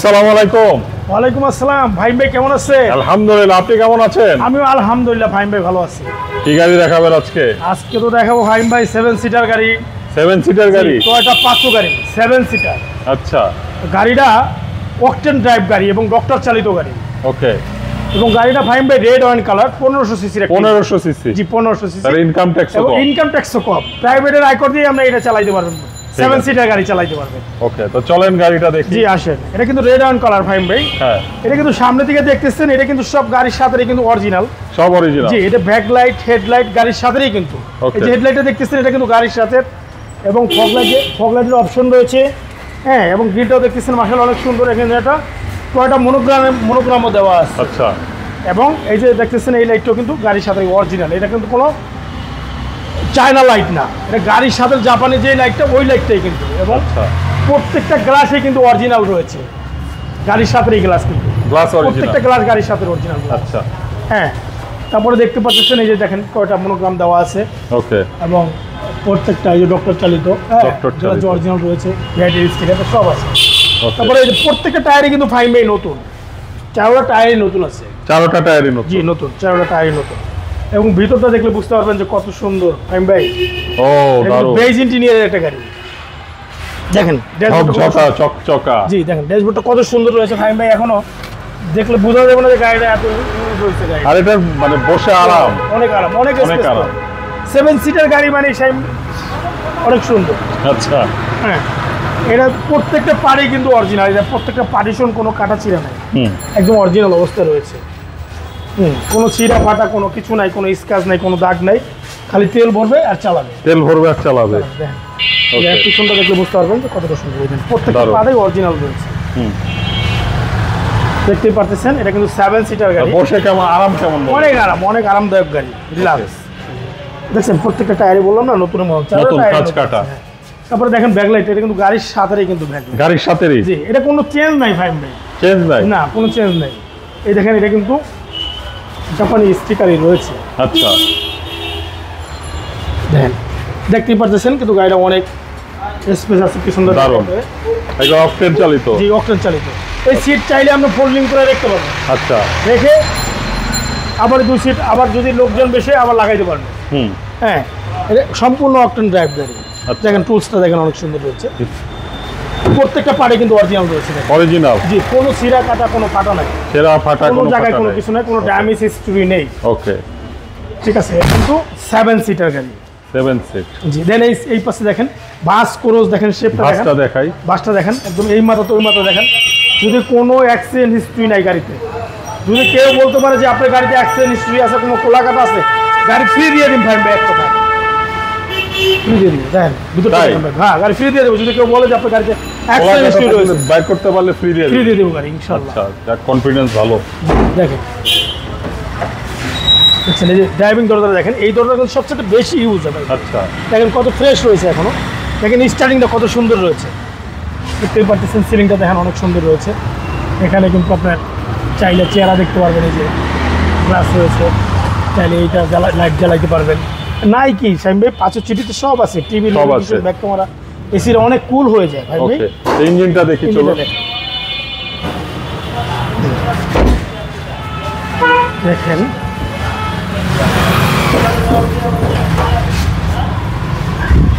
আসসালামু আলাইকুম। ওয়ালাইকুম আসসালাম। ভাই কেমন আছেন? আলহামদুলিল্লাহ, আপনি কেমন আছেন? আমিও আলহামদুলিল্লাহ ভাই ভালো আছি। কি গাড়ি দেখাবেন আজকে? আজকে তো দেখাবো ভাই 7 সিটার গাড়ি। 7 সিটার গাড়ি? টয়োটা পাঁচো গাড়ি 7 সিটার। আচ্ছা, গাড়িটা অকটেন ড্রাইভ গাড়ি এবং ডক্টর চালিত গাড়ি। ওকে। এবং গাড়িটা রেড ওয়াইন কালার, 1500 সিসির। 1500 সিসি? জি 1500 সিসি। তার ইনকাম ট্যাক্স কত? ইনকাম ট্যাক্সও কম। প্রাইভেটের আয়কর দিয়ে আমরা এটা চালাতে পারবেন। 7 সিটার গাড়ি চালাতে পারবেন। ওকে, তো চলেন গাড়িটা দেখি। জি আসেন। এটা কিন্তু রেড ওয়াইন কালার ভাই। হ্যাঁ, এটা কিন্তু সামনে থেকে দেখতেছেন, এটা কিন্তু সব গাড়ির সাথে কিন্তু অরিজিনাল। সব অরিজিনাল? জি, এটা ব্যাকলাইট হেডলাইট গাড়ির সাথেই কিন্তু। এই যে হেডলাইটটা দেখতেছেন এটা কিন্তু গাড়ির সাথে, এবং ফগলাইটের অপশন রয়েছে। হ্যাঁ, এবং গ্রিলটাও দেখতেছেন মাশাআল্লাহ অনেক সুন্দর। এখানে এটা টয়োটা মনোগ্রামও দেওয়া আছে। আচ্ছা। এবং এই যে দেখতেছেন এই লাইটটাও কিন্তু গাড়ির সাথে অরিজিনাল। এটা কিন্তু কোনো চায়না লাইট না, এটা গাড়ির সাথে জাপানি যে লাইটটা ওই লাইটটাই কিন্তু। এবং প্রত্যেকটা গ্লাসে কিন্তু অরিজিনাল রয়েছে। গাড়ির সাথেই গ্লাস কিন্তু, গ্লাস অরিজিনাল, প্রত্যেকটা গ্লাস গাড়ির সাথে অরিজিনাল। আচ্ছা। হ্যাঁ, তারপরে দেখতে পাচ্ছেন এই যে দেখেন কয়টা মনোগ্রাম দেওয়া আছে। ওকে। এবং প্রত্যেকটা এই যে ডক্টর চালিত, অরিজিনাল রয়েছে, ব্যাটারি স্টিকার সব আছে। তারপরে এই যে প্রত্যেকটা টায়ারে কিন্তু নতুন, চারোটা টায়ারই নতুন আছে। চারোটা টায়ারই নতুন? জি নতুন, চারোটা টায়ারই নতুন। এবং ভিতরটা দেখলে বুঝতে পারবেন যে কত সুন্দর ভাই। ও দারুণ। বেজ ইঞ্জিনিয়ারের একটা গাড়ি। দেখেন চকচকা। জি দেখেন ড্যাশবোর্ডটা কত সুন্দর রয়েছে ভাই। এখনো দেখলে বোঝা যাবে না যে গাড়িটা এত রয়েছে। গাড়ি আর এটা মানে বসে আরাম, অনেক আরাম, অনেক আরাম। 7 সিটার গাড়ি মানে অনেক সুন্দর। আচ্ছা। হ্যাঁ, এটা প্রত্যেকটা পাড়ি কিন্তু অরিজিনাল। এটা প্রত্যেকটা পার্টিশন কোনো কাটা ছিঁড়া নাই, একদম অরিজিনাল অবস্থায় রয়েছে। কোনো ছিঁড়া ফাটা কোনো কিছু নাই, কোনো স্ক্র্যাচ নাই, কোনো দাগ নাই। খালি তেল ভরবে আর চালাবে। তেল ভরবে আর চালাবে। পিছনটা দেখলে বুঝতে পারবেন যে কতটা সুন্দর। প্রত্যেকটা পাড়াই অরিজিনাল রয়েছে। দেখতেই পারতেছেন এটা কিন্তু 7 সিটার গাড়ি। বসে কেমন আরাম? কেমন? অনেক আরাম, অনেক আরামদায়ক গাড়ি, রিল্যাক্স। দেখছেন প্রত্যেকটা টায়ারে বললাম না নতুন কাজ কাটা। তারপরে দেখেন ব্যাকলাইট, এটা কিন্তু গাড়ির সাথেই কিন্তু ব্যাকলাইট। গাড়ির সাথেই? জি, এটা কোনো চেঞ্জ নাই ভাই। চেঞ্জ নাই? না, কোনো চেঞ্জ নাই। এই দেখেন এটা কিন্তু জাপানি স্টিকারই রয়েছে। আচ্ছা, দেখেন দেখতেই পারতেছেন কিন্তু গাড়িটা অনেক স্পেস আছে, কি সুন্দর। দারুণ। এটা অকটেন চালিত? জি, অকটেন চালিত। এই সিট চাইলে আমরা ফোল্ডিং করে রাখতে পারবো। আচ্ছা, রেখে আবার 2 সিট আবার যদি লোকজন বেশি আবার লাগাইতে পারবে। হ্যাঁ, এটা সম্পূর্ণ অকটেন ড্রাইভ গাড়ি। দেখেন টুলসটা দেখেন অনেক সুন্দর রয়েছে। প্রত্যেকটা পার্টে কিন্তু অরিজিনাল রয়েছে। অরিজিনাল? জি, কোনো ছিঁড়া কাটা, কোনো ফাটা নাই। ছিঁড়া ফাটা কোনো জায়গায় কোনো কিছু নাই, কোনো ড্যামেজ হিস্টরি নেই। ওকে, ঠিক আছে। কিন্তু 7 সিটার গাড়ি। 7 সিট? জি। দেন এই পাশে দেখেন বাস ক্রস, দেখেন শেপটা দেখেন। বাসটা দেখাই। বাসটা দেখেন একদম এই মাথা তো ওই মাথা দেখেন। যদি কোনো অ্যাক্সিডেন্ট হিস্ট্রি নাই গাড়িতে, যদি কেউ বলতে পারে যে আপনার গাড়িতে অ্যাক্সিডেন্ট হিস্ট্রি আছে, কোনো কোলাঘাট আছে, গাড়ি ফ্রি দিয়ে দিন ভাই। এক কথা ফ্রি দিয়ে দিন। দেখেন ভিতরটা দেখেন। হ্যাঁ, গাড়ি ফ্রি দিয়ে দেবো। যদি কেউ বলে যে আপনার গাড়িতে অ্যাক্সিডেন্ট হিস্ট্রি রয়েছে, বাইক করতে পারলে ফ্রি দিয়ে দেবো গাড়ি ইনশাআল্লাহ। আচ্ছা, কনফিডেন্স ভালো। দেখেন দেখছেন এই যে ড্রাইভিং দরজা দেখেন, এই দরজা কিন্তু সবচেয়ে বেশি ইউজ হবে। আচ্ছা, দেখেন কত ফ্রেশ রয়েছে এখনো। দেখেন স্টার্টিংটা কত সুন্দর রয়েছে। দেখতে পাচ্ছেন সিলিংটা দেখেন অনেক সুন্দর রয়েছে। এখানে কিন্তু আপনার চাইলে চেহারা দেখতে পারবেন, এই যে গ্লাস রয়েছে, চাইলে এইটা লাইট জ্বালাইতে পারবেন। নাই কি সাইম ভাই 5 চিঠিতে সব আছে, টিভি ব্যাক ক্যামেরা, এসির অনেক কুল হয়ে যায় ভাই। ওকে, ইঞ্জিনটা দেখি চলো। দেখেন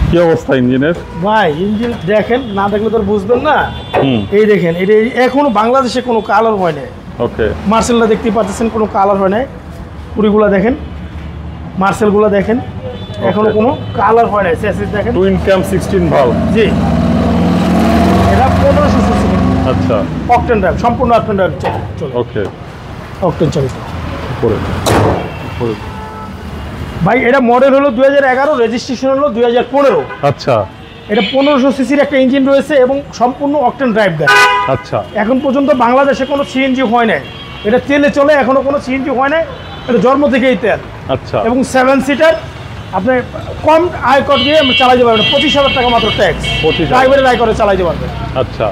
কি অবস্থা ইঞ্জিনের ভাই? ইঞ্জিন দেখেন, না দেখলে তো বুঝবেন না। এই দেখেন এটা এখনো বাংলাদেশে কোনো কালার হয় নাই। ওকে, মার্সেলটা দেখতে পাচ্ছেন কোনো কালার হয় নাই। কুড়িগুলা দেখেন, মার্সেলগুলা দেখেন, এখনো কোনো কালার হয় নাই। চ্যাসিস দেখেন, টুইন ক্যাম 16 ভালভ। জি, এটা 1500 সিসি। আচ্ছা, অকটেন ড্রাইভ, সম্পূর্ণ অকটেন ড্রাইভ চলে। ওকে, অকটেন চালিত। পরে ভাই এটা মডেল হলো 2011, রেজিস্ট্রেশন হলো 2015। আচ্ছা, এটা 1500 সিসির একটা ইঞ্জিন রয়েছে এবং সম্পূর্ণ অকটেন ড্রাইভ গাড়ি। আচ্ছা, এখন পর্যন্ত বাংলাদেশে কোনো সিএনজি হয় নাই। এটা তেলে চলে, এখনো কোনো সিএনজি হয় নাই। এটা জন্ম থেকেই তেল। আচ্ছা, এবং 7 সিটার। আপনি কম আয়কর দিয়ে চালাইতে পারবেন, 25,000 টাকা মাত্র ট্যাক্স। ড্রাইভারের আয়করে চালাইতে পারবেন। আচ্ছা,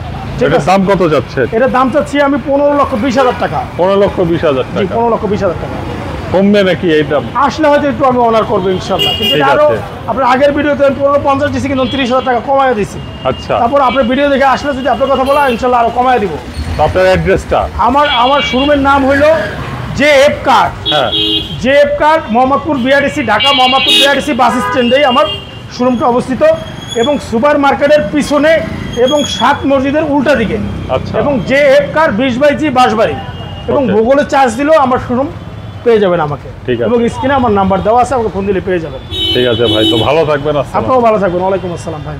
এটার দাম কত যাচ্ছে? এটার দাম চাচ্ছি আমি 15,20,000 টাকা। 15,20,000 টাকা? 15,20,000 টাকা। কমবে নাকি? এইটা আসলে হয়তো একটু আমি অনার করবো ইনশাআল্লাহ। কিন্তু আরো আপনার আগের ভিডিওতে 15,50 দিছি, কিন্তু 30,000 টাকা কমায় দিছি। আচ্ছা, তারপর আপনার ভিডিও দেখে আসলে যদি আপনার কথা বলা ইনশাআল্লাহ আরো কমায় দিব। তো আপনার অ্যাড্রেসটা? আমার শোরুমের নাম হলো JF কার। হ্যাঁ, JF কার, মোহাম্মদপুর BRTC, ঢাকা মোহাম্মদপুর BRTC বাস স্ট্যান্ডেই আমার শোরুমটা অবস্থিত, এবং সুপার মার্কেটের পিছনে এবং 7 মসজিদের উল্টা দিকে। আচ্ছা। এবং JF কার 20/G বাঁশবাড়ি, এবং Okay. গুগলে চার্জ দিলেও আমার শোরুম পেয়ে যাবেন আমাকে। ঠিক আছে। এবং স্ক্রিনে আমার নাম্বার দেওয়া আছে, আমাকে ফোন দিলে পেয়ে যাবেন। ঠিক আছে ভাই, তো ভালো থাকবেন। আসসালাম। আপনিও ভালো থাকবেন। ওয়ালাইকুম আসসালাম ভাই।